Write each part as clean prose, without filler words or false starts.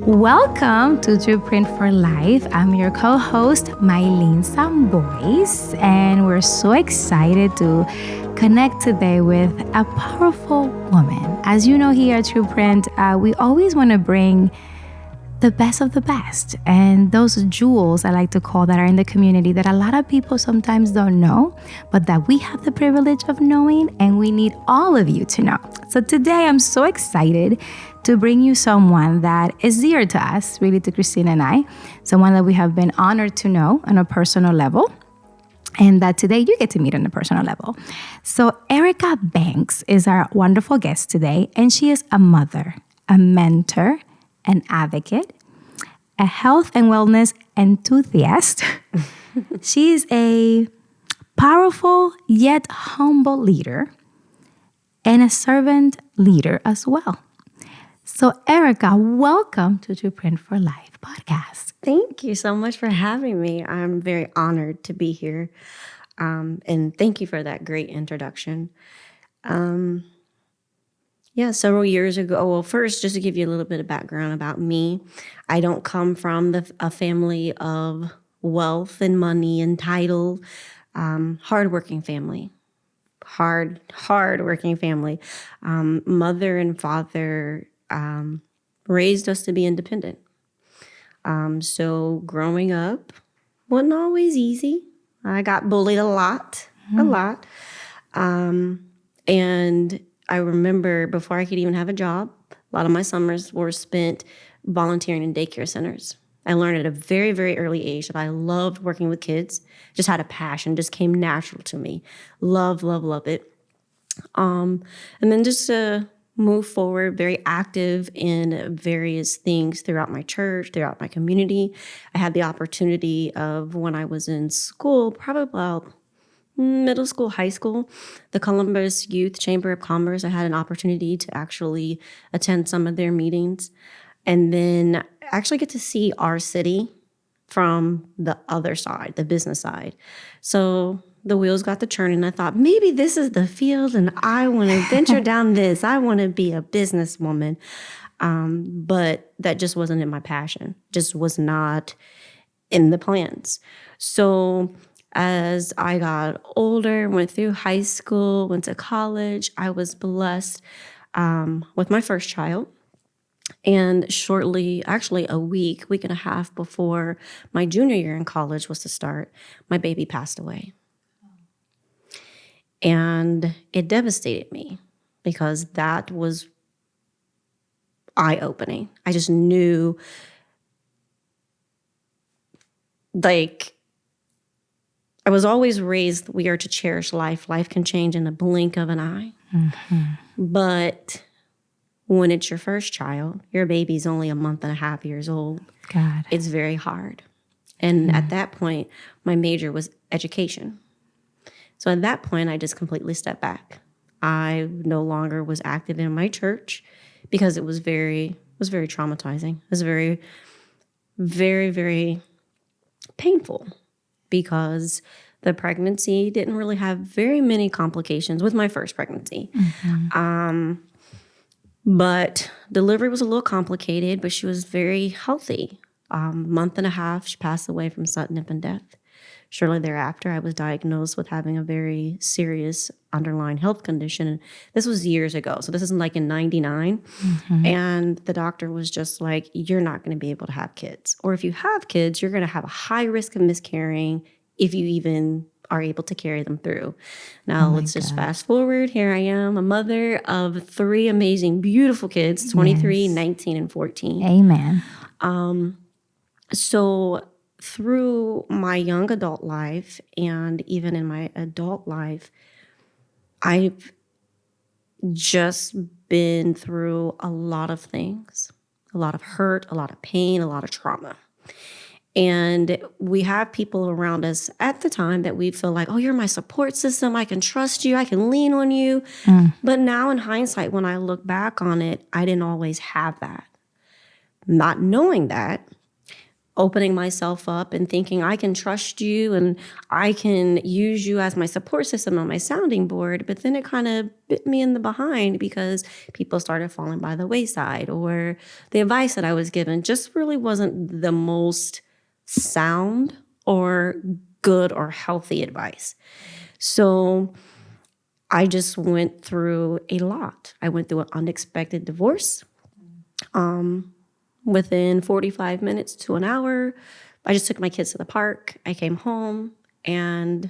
Welcome to Blueprint for Life. I'm your co-host, Maylin Sambois, and we're so excited to connect today with a powerful woman. As you know, here at Blueprint, we always want to bring the best of the best and those jewels I like to call that are in the community that a lot of people sometimes don't know, but that we have the privilege of knowing, and we need all of you to know. So today I'm so excited to bring you someone that is dear to us, really, to Christina and I, someone that we have been honored to know on a personal level, and that today you get to meet on a personal level. So Erica Banks is our wonderful guest today, and she is a mother, a mentor, an advocate, a health and wellness enthusiast. She is a powerful yet humble leader and a servant leader as well. So Erica, welcome to Blueprint for Life podcast. Thank you so much for having me. I'm very honored to be here. And thank you for that great introduction. Several years ago, well, first, just to give you a little bit of background about me, I don't come from a family of wealth and money and title, hardworking family, hardworking family. Mother and father raised us to be independent. So growing up wasn't always easy. I got bullied a lot. And I remember before I could even have a job, a lot of my summers were spent volunteering in daycare centers. I learned at a very, very early age that I loved working with kids, just had a passion, just came natural to me. Love it. And then just to move forward, very active in various things throughout my church, throughout my community. I had the opportunity of, when I was in school, probably about middle school, high school, the Columbus Youth Chamber of Commerce, I had an opportunity to actually attend some of their meetings and then actually get to see our city from the other side, the business side. So the wheels got to churning. I thought, maybe this is the field and I want to venture down this. I want to be a businesswoman. But that just wasn't in my passion, just was not in the plans. So as I got older, went through high school, went to college, I was blessed with my first child. And shortly, actually a week and a half before my junior year in college was to start, my baby passed away. And it devastated me because that was eye-opening. I just knew, I was always raised, we are to cherish life. Life can change in a blink of an eye. Mm-hmm. But when it's your first child, your baby's only 1.5 years old. God. It's very hard. And at that point, my major was education. So at that point, I just completely stepped back. I no longer was active in my church because it was very traumatizing. It was very, very, very painful because the pregnancy didn't really have very many complications with my first pregnancy. Mm-hmm. But delivery was a little complicated, but she was very healthy. 1.5 months, she passed away from sudden infant death. Shortly thereafter, I was diagnosed with having a very serious underlying health condition. This was years ago, so this isn't like in 99. Mm-hmm. And the doctor was just like, you're not going to be able to have kids. Or if you have kids, you're going to have a high risk of miscarrying if you even are able to carry them through. Now, let's just fast forward. Here I am, a mother of 3 amazing, beautiful kids, 23, 19, and 14. Amen. So through my young adult life and even in my adult life, I've just been through a lot of things, a lot of hurt, a lot of pain, a lot of trauma. And we have people around us at the time that we feel like, oh, you're my support system. I can trust you. I can lean on you. But now in hindsight, when I look back on it, I didn't always have that. Not knowing that, opening myself up and thinking I can trust you and I can use you as my support system on my sounding board. But then it kind of bit me in the behind because people started falling by the wayside, or the advice that I was given just really wasn't the most sound or good or healthy advice. So I just went through a lot. I went through an unexpected divorce. Within 45 minutes to an hour, I just took my kids to the park. I came home and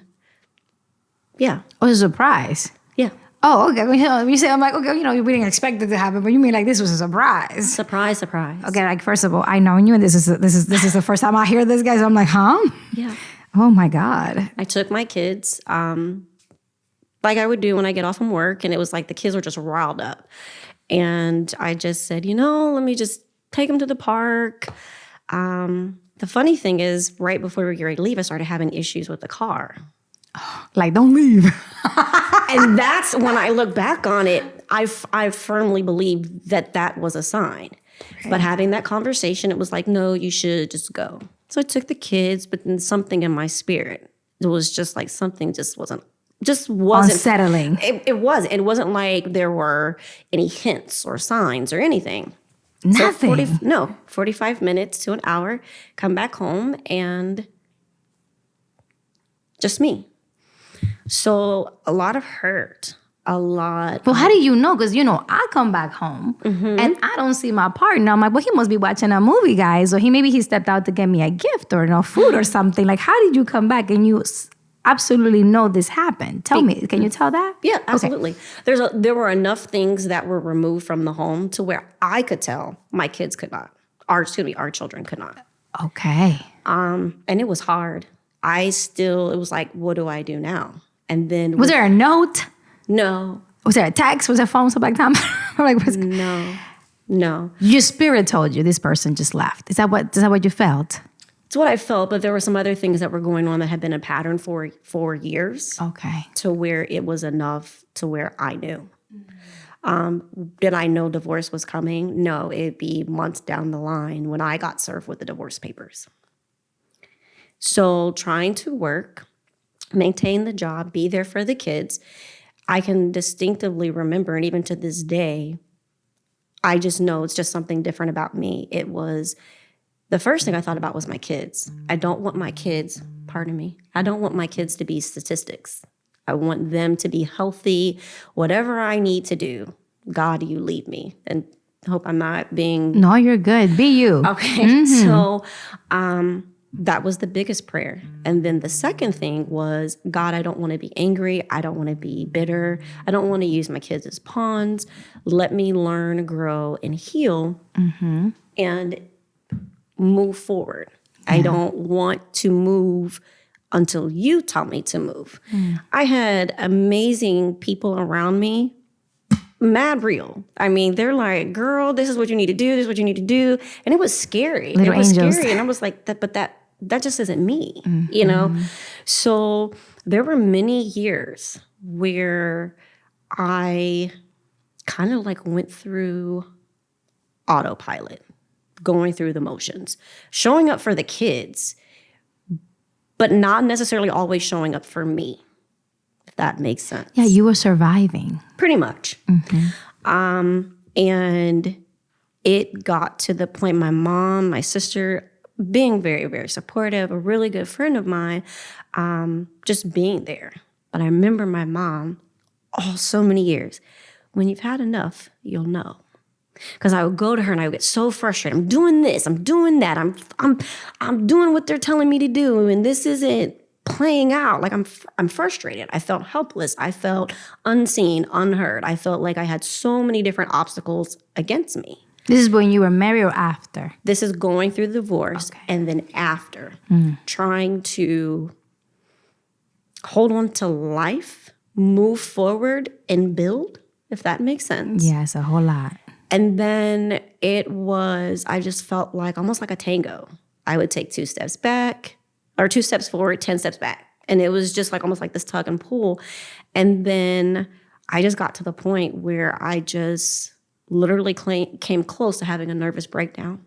yeah. It was a surprise. Yeah. Oh, okay. When you say, I'm like, okay, we didn't expect it to happen, but you mean like this was a surprise? Surprise, surprise. Okay, like first of all, I know you, and this is the first time I hear this, guys. I'm like, huh? Yeah. Oh my God. I took my kids, like I would do when I get off from work, and it was like the kids were just riled up. And I just said, let me just take them to the park. The funny thing is, right before we were ready to leave, I started having issues with the car. Like, don't leave. And that's when I look back on it, I firmly believed that was a sign. Okay. But having that conversation, it was like, no, you should just go. So I took the kids, but then something in my spirit, it was just like something just wasn't unsettling. It wasn't like there were any hints or signs or anything. Nothing. So 45 minutes to an hour, come back home, and just me. So a lot of hurt, a lot. Well, how do you know? Because, I come back home and I don't see my partner. I'm like, well, he must be watching a movie, guys. Or maybe he stepped out to get me a gift or food or something. Like, how did you come back and you absolutely know this happened? Tell me. Can you tell that? Yeah, absolutely. Okay. There were enough things that were removed from the home to where I could tell my kids could not. Our children could not. Okay. And it was hard. It was like, what do I do now? And then was there a note? No. Was there a text? Was there a phone back time? No. Your spirit told you this person just left. Is that what you felt? It's what I felt, but there were some other things that were going on that had been a pattern for years. Okay. To where it was enough to where I knew. Did I know divorce was coming? No, it'd be months down the line when I got served with the divorce papers. So trying to work, maintain the job, be there for the kids, I can distinctively remember, and even to this day, I just know it's just something different about me. It was, the first thing I thought about was my kids. I don't want my kids to be statistics. I want them to be healthy. Whatever I need to do, God, you lead me. And I hope I'm not being... No, you're good. Be you. Okay. Mm-hmm. So that was the biggest prayer. And then the second thing was, God, I don't want to be angry. I don't want to be bitter. I don't want to use my kids as pawns. Let me learn, grow, and heal and move forward. Yeah. I don't want to move until you tell me to move. I had amazing people around me, mad real. I mean, they're like, girl, this is what you need to do. This is what you need to do. And it was scary. Little it was angels. Scary. And I was like, that just isn't me, So there were many years where I kind of like went through autopilot, going through the motions, showing up for the kids, but not necessarily always showing up for me, if that makes sense. Yeah, you were surviving. Pretty much. And it got to the point, my mom, my sister, being very, very supportive, a really good friend of mine, just being there. But I remember my mom, so many years, when you've had enough, you'll know. Because I would go to her and I would get so frustrated. I'm doing this, I'm doing that, I'm doing what they're telling me to do, and this isn't playing out. Like I'm frustrated. I felt helpless. I felt unseen, unheard. I felt like I had so many different obstacles against me. This is when you were married or after? This is going through the divorce, and then after, trying to hold on to life, move forward, and build, if that makes sense. Yes, a whole lot. And then I just felt like almost like a tango. I would take 2 steps back, or 2 steps forward, 10 steps back. And it was just like almost like this tug and pull. And then I just got to the point where I just literally came close to having a nervous breakdown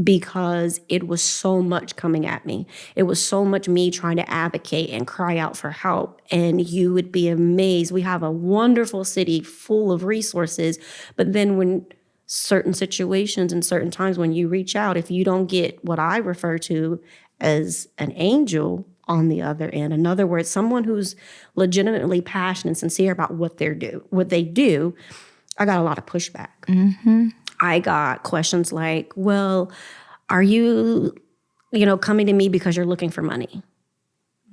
because it was so much coming at me. It was so much me trying to advocate and cry out for help. And you would be amazed. We have a wonderful city full of resources, but then when certain situations and certain times when you reach out, if you don't get what I refer to as an angel on the other end, in other words, someone who's legitimately passionate and sincere about what they do, I got a lot of pushback. I got questions like, well, are you, coming to me because you're looking for money?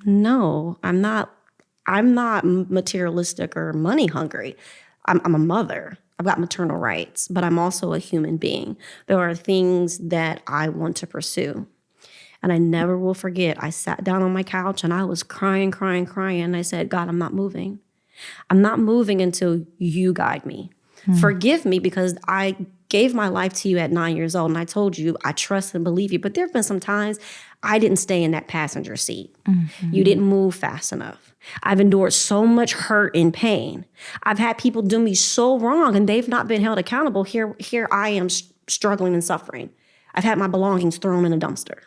No, I'm not. I'm not materialistic or money hungry. I'm a mother. I've got maternal rights, but I'm also a human being. There are things that I want to pursue. And I never will forget, I sat down on my couch and I was crying. And I said, God, I'm not moving. I'm not moving until you guide me. Forgive me because I gave my life to you at 9 years old and I told you I trust and believe you. But there have been some times I didn't stay in that passenger seat. You didn't move fast enough. I've endured so much hurt and pain. I've had people do me so wrong and they've not been held accountable. Here I am struggling and suffering. I've had my belongings thrown in a dumpster.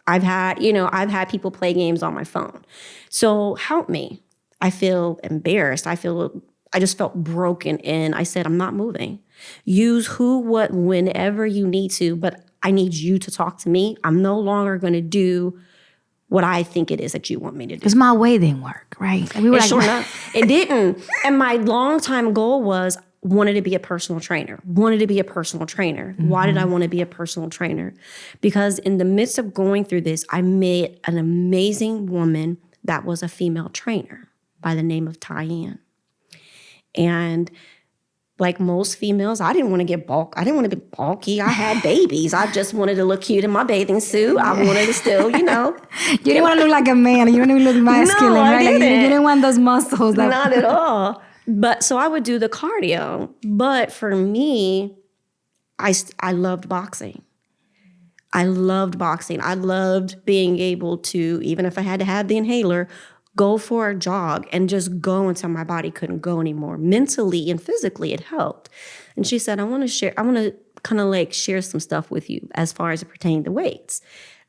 I've had people play games on my phone. So help me. I feel embarrassed. I just felt broken, and I said, I'm not moving. Use who, what, whenever you need to, but I need you to talk to me. I'm no longer going to do what I think it is that you want me to do. Because my way didn't work, right? We were sure enough, it didn't. And my long-time goal was wanted to be a personal trainer. Why did I want to be a personal trainer? Because in the midst of going through this, I met an amazing woman that was a female trainer by the name of Tyann. And like most females, I didn't want to get bulk. I didn't want to be bulky. I had babies. I just wanted to look cute in my bathing suit. I wanted to still, You didn't want to look like a man. You didn't even look masculine, no, right? You didn't want those muscles. Not at all. But so I would do the cardio. But for me, I loved boxing. I loved being able to, even if I had to have the inhaler, go for a jog and just go until my body couldn't go anymore. Mentally and physically, it helped. And she said, I want to kind of like share some stuff with you as far as it pertained to weights.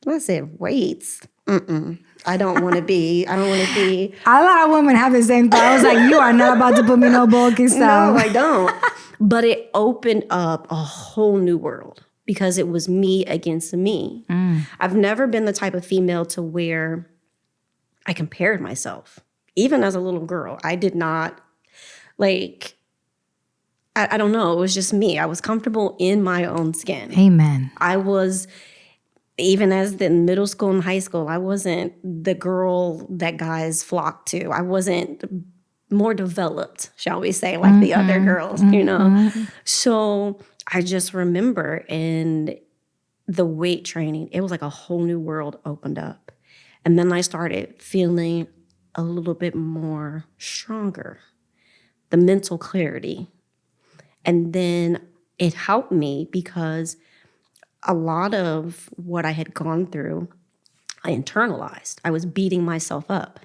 And I said, weights? I don't want to be. A lot of women have the same thought. I was like, you are not about to put me no bulky stuff. No, I don't. But it opened up a whole new world because it was me against me. I've never been the type of female to where I compared myself. Even as a little girl, I did not, I don't know. It was just me. I was comfortable in my own skin. Amen. I was, even as in middle school and high school, I wasn't the girl that guys flocked to. I wasn't more developed, shall we say, like the other girls, So I just remember in the weight training, it was like a whole new world opened up. And then I started feeling a little bit more stronger, the mental clarity. And then it helped me because a lot of what I had gone through, I internalized. I was beating myself up.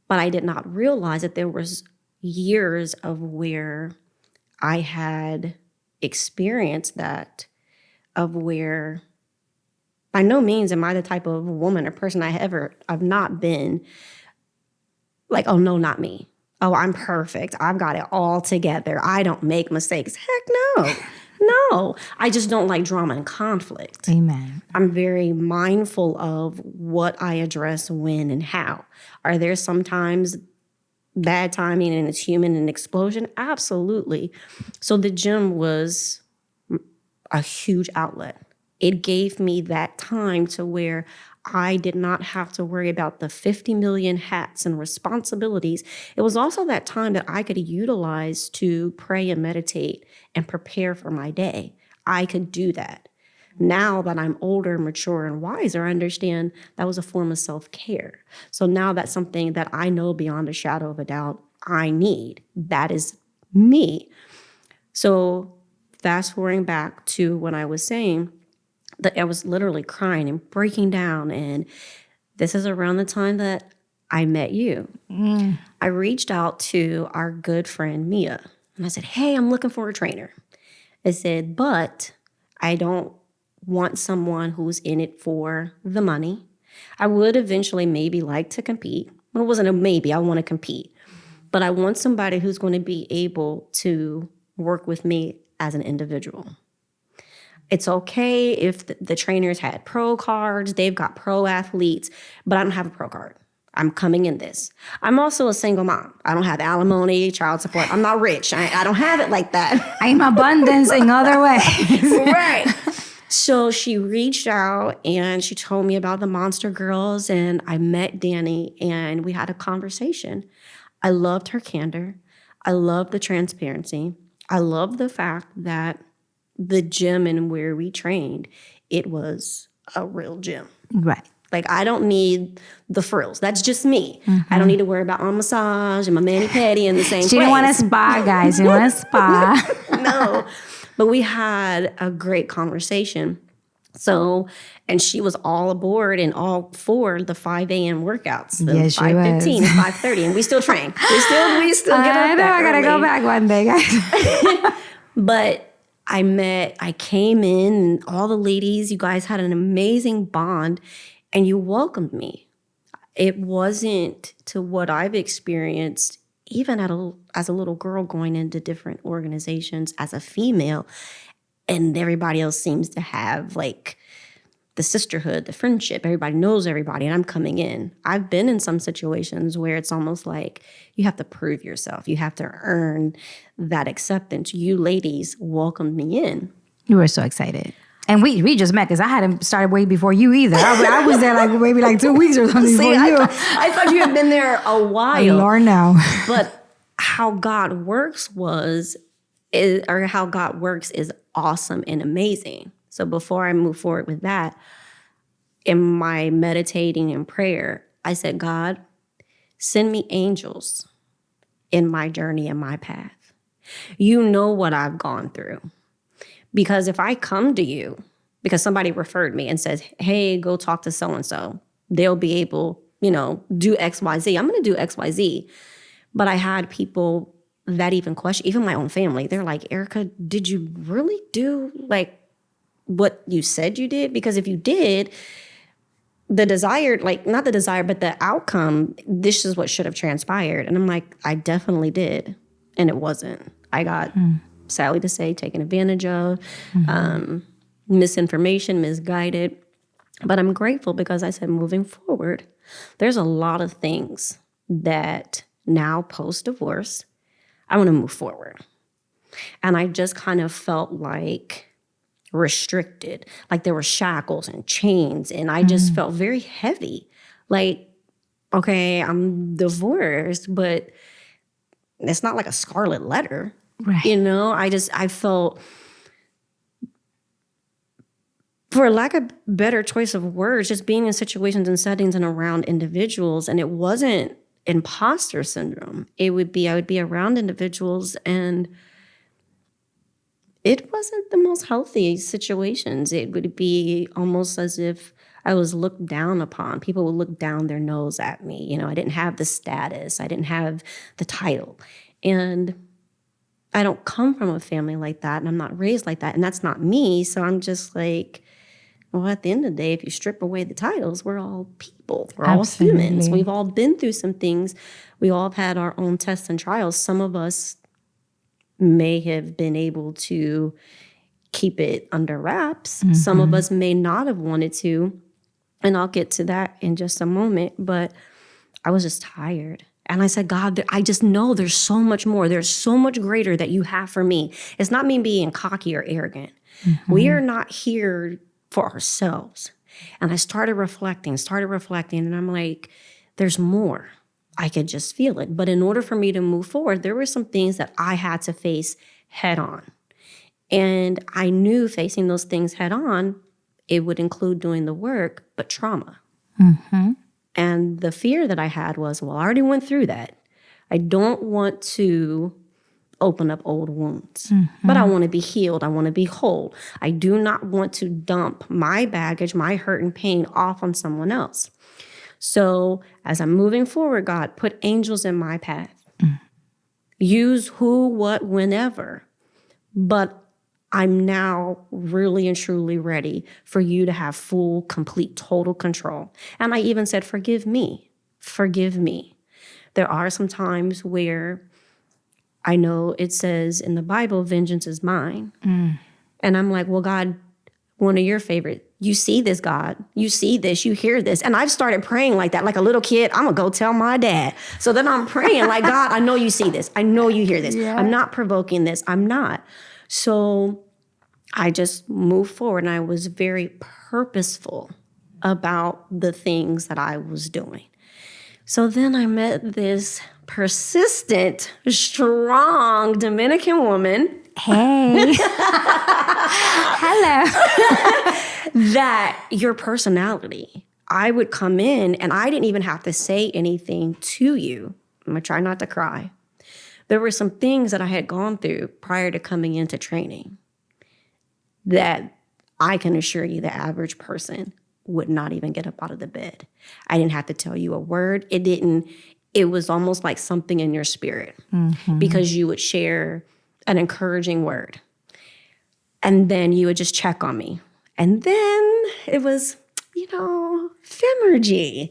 But I did not realize that there was years of where I had experienced that, of where by no means am I the type of woman or person I've not been like, oh, no, not me. Oh, I'm perfect. I've got it all together. I don't make mistakes. Heck no. No. I just don't like drama and conflict. Amen. I'm very mindful of what I address, when, and how. Are there sometimes bad timing and it's human and explosion? Absolutely. So the gym was a huge outlet. It gave me that time to where I did not have to worry about the 50 million hats and responsibilities. It was also that time that I could utilize to pray and meditate and prepare for my day. I could do that. Now that I'm older, mature, and wiser, I understand that was a form of self-care. So now that's something that I know beyond a shadow of a doubt I need. That is me. So fast forwarding back to when I was saying that I was literally crying and breaking down. And this is around the time that I met you. I reached out to our good friend, Mia. And I said, hey, I'm looking for a trainer. I said, but I don't want someone who's in it for the money. I would eventually maybe like to compete. Well, it wasn't a maybe, I want to compete. But I want somebody who's going to be able to work with me as an individual. It's okay if the trainers had pro cards, they've got pro athletes, but I don't have a pro card. I'm coming in this. I'm also a single mom. I don't have alimony, child support. I'm not rich. I don't have it like that. I'm abundance in other ways. Right. So she reached out and she told me about the Monster Girls, and I met Danny and we had a conversation. I loved her candor. I loved the transparency. I loved the fact that the gym and where we trained, it was a real gym. Right. Like, I don't need the frills. That's just me. I don't need to worry about my massage and my mani-pedi in the same place. She didn't want a spa, guys. She didn't want a spa. No. But we had a great conversation. So, and she was all aboard and all for the 5 a.m. workouts, the 5:15 and 5:30, and we still train. We still get up I know, that I gotta early. go back one day, guys. But I came in, and all the ladies, you guys had an amazing bond, and you welcomed me. It wasn't to what I've experienced, even as a little girl going into different organizations as a female, and everybody else seems to have like the sisterhood, the friendship. Everybody knows everybody, and I'm coming in. I've been in some situations where it's almost like you have to prove yourself. You have to earn that acceptance. You ladies welcomed me in. You were so excited. And we just met because I hadn't started way before you either. I was there like maybe like 2 weeks or something before you. I thought you had been there a while. Lord, no. But how God works is awesome and amazing. So before I move forward with that, in my meditating and prayer, I said, God, send me angels in my journey and my path. You know what I've gone through. Because if I come to you, because somebody referred me and says, hey, go talk to so-and-so, they'll be able, do X, Y, Z. I'm going to do X, Y, Z. But I had people that even question, even my own family. They're like, Erica, did you really do like what you said you did? Because if you did, the desired, like not the desire, but the outcome, this is what should have transpired. And I'm like, I definitely did. And it wasn't. I got, sadly to say, taken advantage of, misinformation, misguided. But I'm grateful because I said, moving forward, there's a lot of things that now post-divorce, I want to move forward. And I just kind of felt like restricted, like there were shackles and chains, and I just felt very heavy. Like, okay, I'm divorced, but it's not like a scarlet letter. Right. I felt, for lack of better choice of words, just being in situations and settings and around individuals, and it wasn't imposter syndrome. I would be around individuals, and it wasn't the most healthy situations. It would be almost as if I was looked down upon. People would look down their nose at me. I didn't have the status. I didn't have the title. And I don't come from a family like that, and I'm not raised like that, and that's not me. So I'm just like, well, at the end of the day, if you strip away the titles, we're all people. We're all humans. We've all been through some things. We all have had our own tests and trials. Some of us may have been able to keep it under wraps. Some of us may not have wanted to. And I'll get to that in just a moment. But I was just tired. And I said, God, I just know there's so much more. There's so much greater that you have for me. It's not me being cocky or arrogant. We are not here for ourselves. And I started reflecting, and I'm like, there's more. I could just feel it. But in order for me to move forward, there were some things that I had to face head on. And I knew facing those things head on, it would include doing the work, but trauma. And the fear that I had was, well, I already went through that. I don't want to open up old wounds, but I want to be healed. I want to be whole. I do not want to dump my baggage, my hurt and pain off on someone else. So as I'm moving forward, God, put angels in my path. Use who, what, whenever. But I'm now really and truly ready for you to have full, complete, total control. And I even said, forgive me. Forgive me. There are some times where I know it says in the Bible, vengeance is mine. And I'm like, well, God, one of your favorite, you see this, God. You see this, you hear this. And I've started praying like that, like a little kid. I'm going to go tell my dad. So then I'm praying like, God, I know you see this. I know you hear this. Yeah. I'm not provoking this. I'm not. So I just moved forward, and I was very purposeful about the things that I was doing. So then I met this persistent, strong Dominican woman. Hey. Hello. That your personality, I would come in and I didn't even have to say anything to you. I'm going to try not to cry. There were some things that I had gone through prior to coming into training that I can assure you the average person would not even get up out of the bed. I didn't have to tell you a word. It was almost like something in your spirit because you would share an encouraging word. And then you would just check on me. And then it was, Femergy.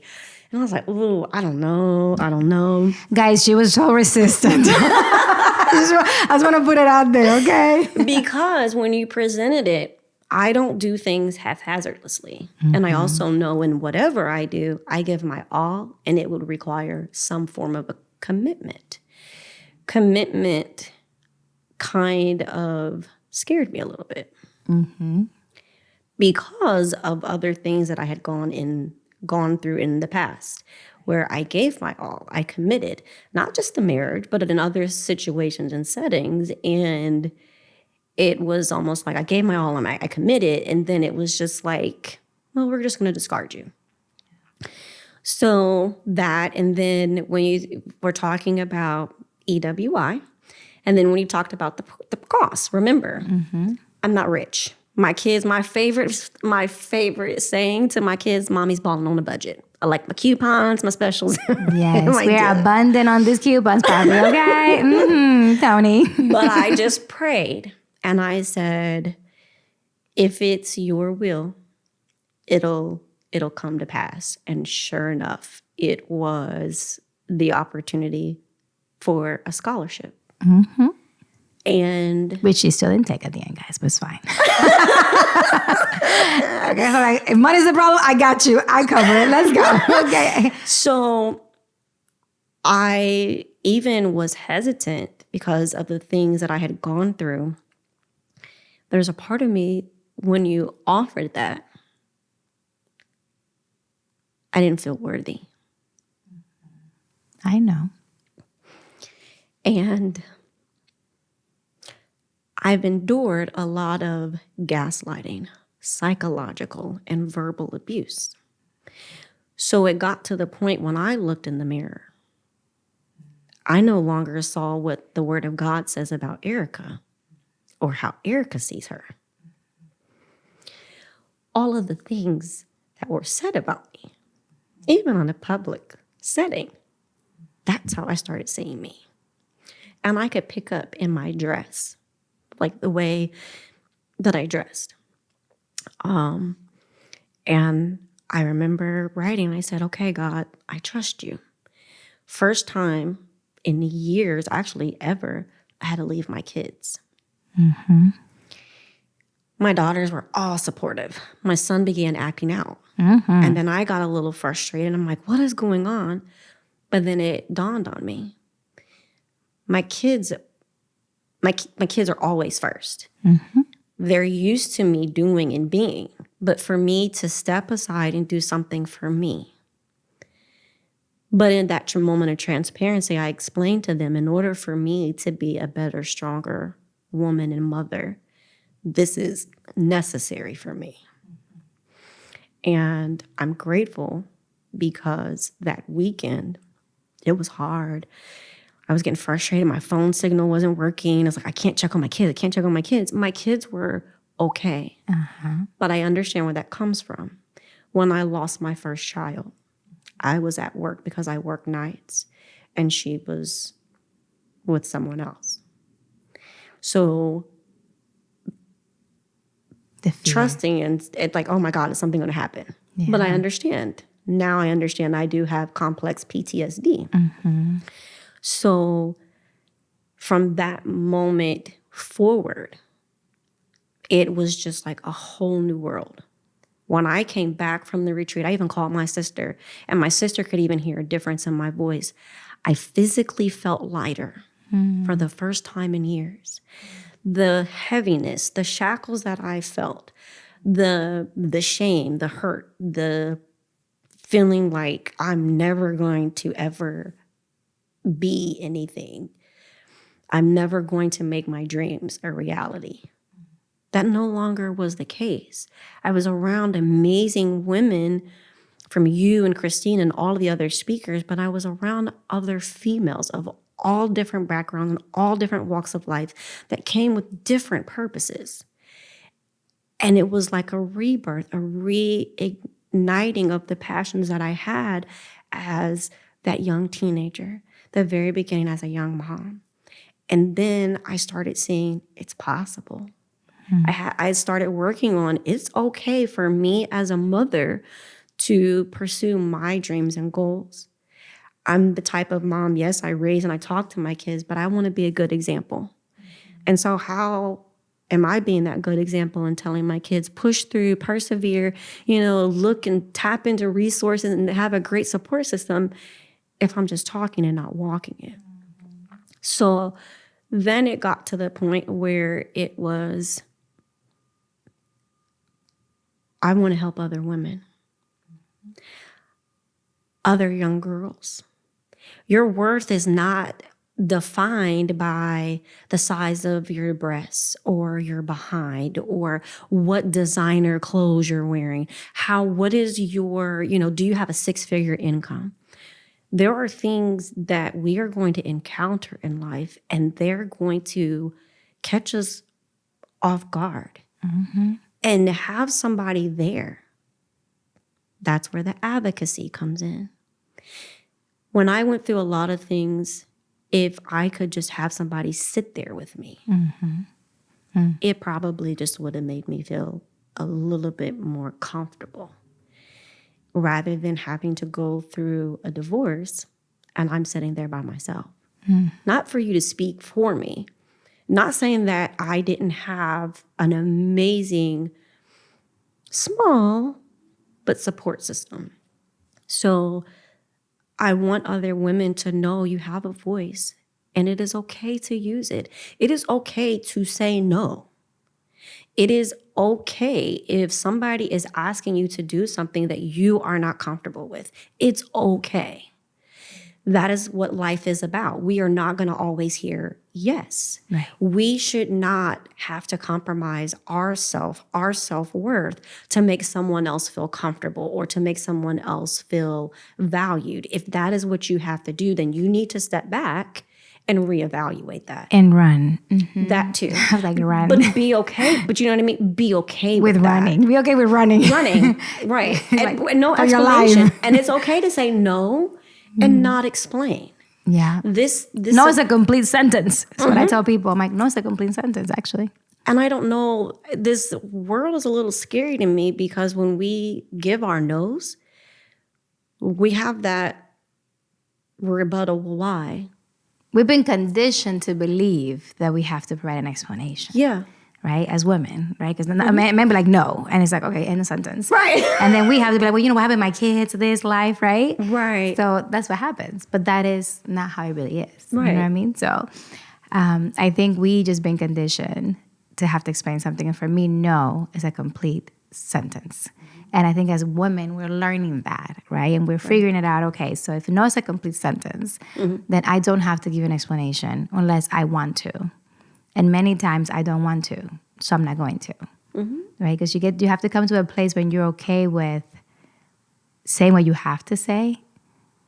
And I was like, ooh, I don't know. Guys, she was so resistant. I just want to put it out there, okay? Because when you presented it, I don't do things haphazardly. And I also know in whatever I do, I give my all, and it would require some form of a commitment. Commitment kind of scared me a little bit because of other things that I had gone through in the past, where I gave my all, I committed, not just the marriage, but in other situations and settings. And it was almost like I gave my all and I committed, and then it was just like, well, we're just going to discard you. So that, and then when you were talking about EWI, and then when you talked about the cost, remember, I'm not rich. My kids, my favorite saying to my kids, mommy's balling on a budget. I like my coupons, my specials. Yes, we're abundant on these coupons, probably, okay? Tony. But I just prayed and I said, if it's your will, it'll come to pass. And sure enough, it was the opportunity for a scholarship. And which she still didn't take at the end, guys, but it's fine. Okay, so like, if money's the problem, I got you. I cover it. Let's go. Okay. So I even was hesitant because of the things that I had gone through. There's a part of me, when you offered that, I didn't feel worthy. I know. And I've endured a lot of gaslighting, psychological and verbal abuse. So it got to the point when I looked in the mirror, I no longer saw what the Word of God says about Erica or how Erica sees her. All of the things that were said about me, even on a public setting, that's how I started seeing me. And I could pick up in my dress, like the way that I dressed. And I remember writing, I said, okay, God, I trust you. First time in years, actually ever, I had to leave my kids. My daughters were all supportive. My son began acting out. And then I got a little frustrated. I'm like, what is going on? But then it dawned on me. My kids are always first. They're used to me doing and being. But for me to step aside and do something for me. But in that moment of transparency, I explained to them, in order for me to be a better, stronger woman and mother, this is necessary for me. And I'm grateful because that weekend, it was hard. I was getting frustrated. My phone signal wasn't working. I was like, I can't check on my kids. My kids were okay. But I understand where that comes from. When I lost my first child, I was at work because I work nights, and she was with someone else. So The fear. trusting and it's like, oh my God, is something going to happen? Yeah. But I understand. Now I understand I do have complex PTSD. So from that moment forward, it was just like a whole new world. When I came back from the retreat, I even called my sister, and my sister could even hear a difference in my voice. I physically felt lighter for the first time in years. The heaviness, the shackles that I felt, the shame, the hurt, the feeling like I'm never going to ever be anything. I'm never going to make my dreams a reality. That no longer was the case. I was around amazing women from you and Christina and all of the other speakers, but I was around other females of all different backgrounds and all different walks of life that came with different purposes. And it was like a rebirth, a reigniting of the passions that I had as that young teenager, the very beginning as a young mom. And then I started seeing it's possible. I started working on it's okay for me as a mother to pursue my dreams and goals. I'm the type of mom, yes, I raise and I talk to my kids, but I want to be a good example. And so how am I being that good example and telling my kids push through, persevere, look and tap into resources and have a great support system if I'm just talking and not walking it? So then it got to the point where it was, I want to help other women, other young girls. Your worth is not defined by the size of your breasts or your behind or what designer clothes you're wearing. What is your, do you have a 6-figure income? There are things that we are going to encounter in life and they're going to catch us off guard. And to have somebody there, that's where the advocacy comes in. When I went through a lot of things, if I could just have somebody sit there with me, it probably just would have made me feel a little bit more comfortable rather than having to go through a divorce and I'm sitting there by myself. Not for you to speak for me. Not saying that I didn't have an amazing, small, but support system. So I want other women to know you have a voice and it is okay to use it. It is okay to say no. It is okay if somebody is asking you to do something that you are not comfortable with. It's okay. That is what life is about. We are not going to always hear yes. Right. We should not have to compromise our self-worth to make someone else feel comfortable or to make someone else feel valued. If that is what you have to do, then you need to step back and reevaluate that. And run. That too. I was like, run. But be okay. But you know what I mean? Be okay with running. that. Be okay with running. Running, right. And no for your explanation. life. And it's okay to say no and not explain. Yeah. This No is a complete sentence. That's what I tell people. I'm like, no, it's a complete sentence, actually. And I don't know, this world is a little scary to me because when we give our no's, we have that rebuttal why. We've been conditioned to believe that we have to provide an explanation. Yeah. Right? As women, right? Because a man be like, no. And it's like, okay, end of sentence. Right. And then we have to be like, well, what happened to my kids, this life, right? Right. So that's what happens. But that is not how it really is. Right. You know what I mean? So I think we just been conditioned to have to explain something. And for me, no is a complete sentence. And I think as women, we're learning that, right? And we're figuring it out. Okay, so if no is a complete sentence, then I don't have to give an explanation unless I want to. And many times I don't want to, so I'm not going to, right? Because you have to come to a place when you're okay with saying what you have to say,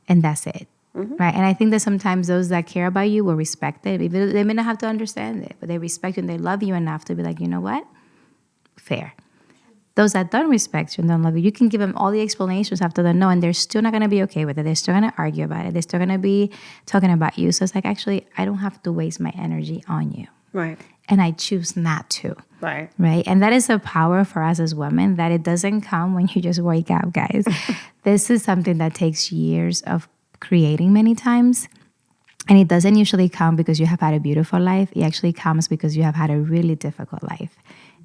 and that's it, right? And I think that sometimes those that care about you will respect it. They may not have to understand it, but they respect you and they love you enough to be like, you know what? Fair. Those that don't respect you and don't love you, you can give them all the explanations after the no, and they're still not going to be okay with it. They're still going to argue about it. They're still going to be talking about you. So it's like, actually, I don't have to waste my energy on you. Right. and I choose not to. Right. Right. And that is a power for us as women, that it doesn't come when you just wake up, guys. This is something that takes years of creating many times. And it doesn't usually come because you have had a beautiful life. It actually comes because you have had a really difficult life.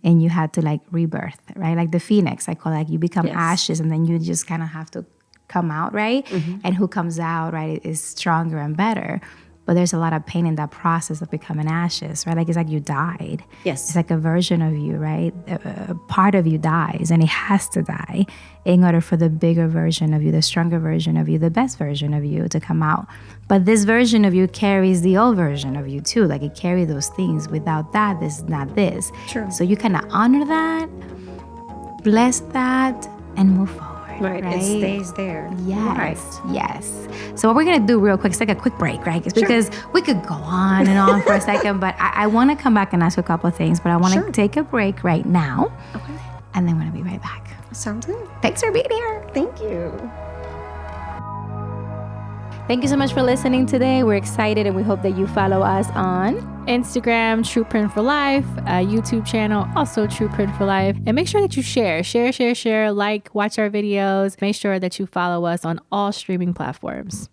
And you had to like rebirth, right? Like the phoenix, I call it, like you become ashes and then you just kind of have to come out, right? And who comes out, right, is stronger and better. But there's a lot of pain in that process of becoming ashes, right? Like it's like you died. Yes. It's like a version of you, right? A part of you dies, and it has to die in order for the bigger version of you, the stronger version of you, the best version of you to come out. But this version of you carries the old version of you too. Like it carries those things. Without that, this is not this. True. So you kind of honor that, bless that, and move forward. Right. It stays there. Yes. Right. Yes. So what we're going to do real quick is take a quick break, right? It's because we could go on and on for a second, but I want to come back and ask you a couple of things, but I want to take a break right now. Okay. And then we're going to be right back. Sounds good. Thanks for being here. Thank you. Thank you so much for listening today. We're excited and we hope that you follow us on Instagram, True Print for Life, YouTube channel, also True Print for Life. And make sure that you share, like, watch our videos. Make sure that you follow us on all streaming platforms.